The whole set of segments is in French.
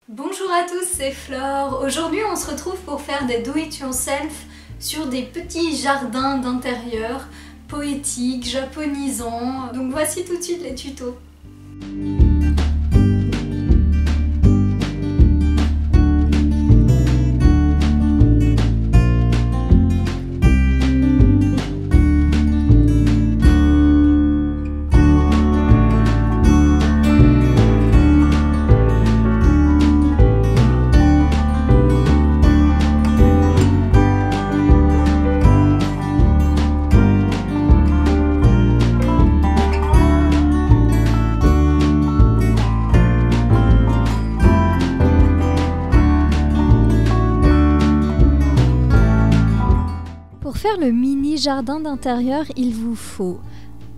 Bonjour à tous, c'est Flore. Aujourd'hui on se retrouve pour faire des do-it-yourself sur des petits jardins d'intérieur poétiques, japonisants. Donc voici tout de suite les tutos. Pour faire le mini jardin d'intérieur, il vous faut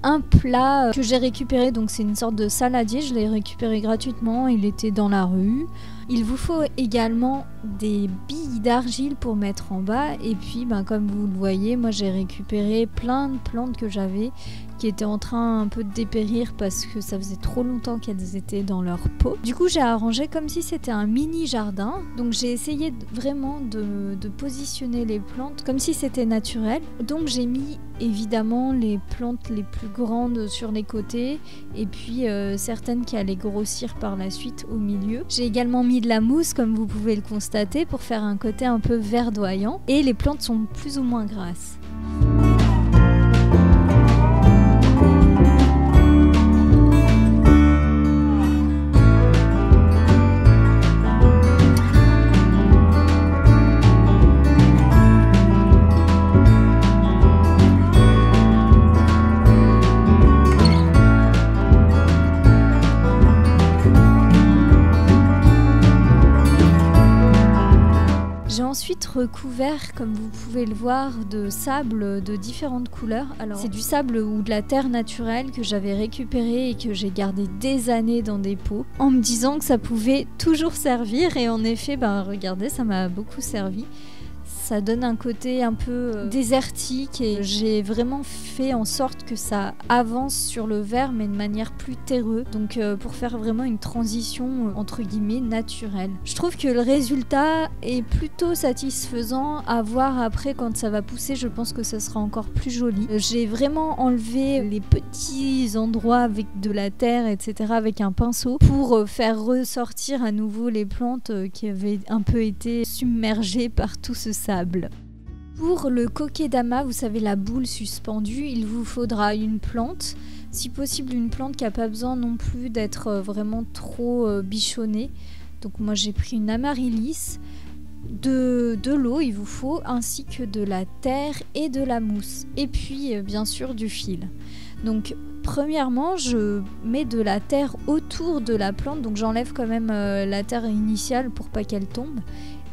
un plat que j'ai récupéré, donc c'est une sorte de saladier, je l'ai récupéré gratuitement, il était dans la rue. Il vous faut également des billes d'argile pour mettre en bas et puis comme vous le voyez, moi j'ai récupéré plein de plantes que j'avais qui étaient en train un peu de dépérir parce que ça faisait trop longtemps qu'elles étaient dans leur pot. Du coup j'ai arrangé comme si c'était un mini jardin, donc j'ai essayé vraiment de positionner les plantes comme si c'était naturel. Donc j'ai mis évidemment les plantes les plus grandes sur les côtés et puis certaines qui allaient grossir par la suite au milieu. J'ai également mis de la mousse comme vous pouvez le constater pour faire un côté un peu verdoyant et les plantes sont plus ou moins grasses. J'ai ensuite recouvert, comme vous pouvez le voir, de sable de différentes couleurs. Alors, c'est du sable ou de la terre naturelle que j'avais récupéré et que j'ai gardé des années dans des pots en me disant que ça pouvait toujours servir. Et en effet, regardez, ça m'a beaucoup servi. Ça donne un côté un peu désertique et j'ai vraiment fait en sorte que ça avance sur le verre mais de manière plus terreuse. Donc pour faire vraiment une transition entre guillemets naturelle. Je trouve que le résultat est plutôt satisfaisant à voir après quand ça va pousser. Je pense que ça sera encore plus joli. J'ai vraiment enlevé les petits endroits avec de la terre etc. avec un pinceau pour faire ressortir à nouveau les plantes qui avaient un peu été submergées par tout ce sable. Pour le kokedama, vous savez la boule suspendue, il vous faudra une plante, si possible une plante qui n'a pas besoin non plus d'être vraiment trop bichonnée. Donc moi j'ai pris une amaryllis, de l'eau il vous faut, ainsi que de la terre et de la mousse, et puis bien sûr du fil. Donc premièrement je mets de la terre autour de la plante, donc j'enlève quand même la terre initiale pour pas qu'elle tombe.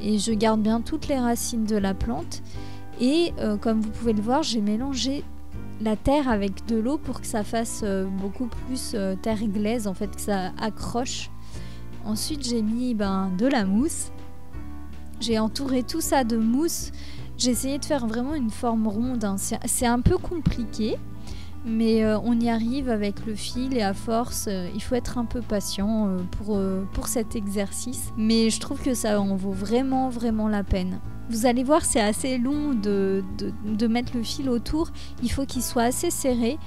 Et je garde bien toutes les racines de la plante et comme vous pouvez le voir, j'ai mélangé la terre avec de l'eau pour que ça fasse beaucoup plus terre glaise, en fait que ça accroche. Ensuite j'ai mis de la mousse, j'ai entouré tout ça de mousse, j'ai essayé de faire vraiment une forme ronde, hein. C'est un peu compliqué. Mais on y arrive avec le fil et à force, il faut être un peu patient pour cet exercice. Mais je trouve que ça en vaut vraiment la peine. Vous allez voir, c'est assez long de mettre le fil autour. Il faut qu'il soit assez serré.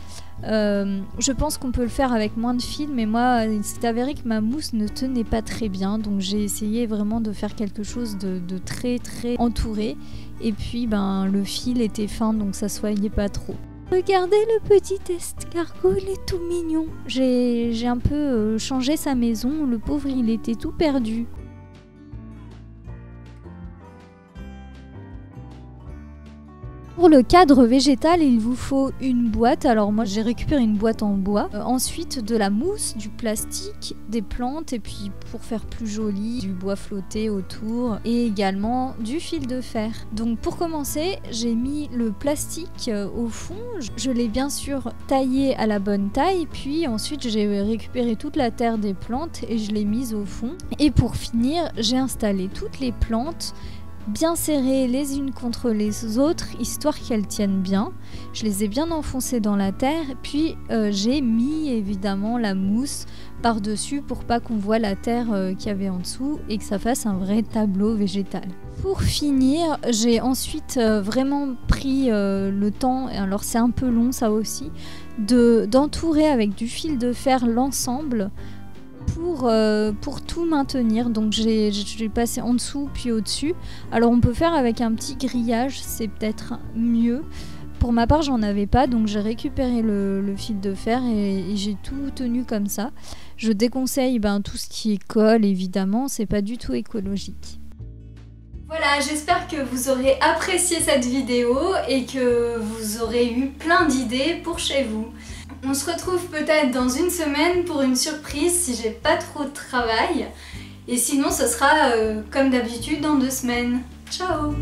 Je pense qu'on peut le faire avec moins de fil, mais moi, il s'est avéré que ma mousse ne tenait pas très bien. Donc j'ai essayé vraiment de faire quelque chose de très entouré. Et puis le fil était fin, donc ça soignait pas trop. Regardez le petit escargot, il est tout mignon. J'ai un peu changé sa maison, le pauvre il était tout perdu. Pour le cadre végétal, il vous faut une boîte. Alors moi j'ai récupéré une boîte en bois. Ensuite de la mousse, du plastique, des plantes et puis pour faire plus joli, du bois flotté autour et également du fil de fer. Donc pour commencer, j'ai mis le plastique au fond. Je l'ai bien sûr taillé à la bonne taille. Puis ensuite j'ai récupéré toute la terre des plantes et je l'ai mise au fond. Et pour finir, j'ai installé toutes les plantes bien serrées les unes contre les autres, histoire qu'elles tiennent bien. Je les ai bien enfoncées dans la terre, puis j'ai mis évidemment la mousse par-dessus pour pas qu'on voit la terre qu'il y avait en dessous et que ça fasse un vrai tableau végétal. Pour finir, j'ai ensuite vraiment pris le temps, alors c'est un peu long ça aussi, d'entourer avec du fil de fer l'ensemble pour tout maintenir. Donc j'ai passé en dessous puis au-dessus. Alors on peut faire avec un petit grillage, c'est peut-être mieux. Pour ma part j'en avais pas, donc j'ai récupéré le fil de fer et j'ai tout tenu comme ça. Je déconseille tout ce qui est colle, évidemment, c'est pas du tout écologique. Voilà, j'espère que vous aurez apprécié cette vidéo et que vous aurez eu plein d'idées pour chez vous. On se retrouve peut-être dans une semaine pour une surprise si j'ai pas trop de travail. Et sinon ce sera comme d'habitude dans 2 semaines. Ciao!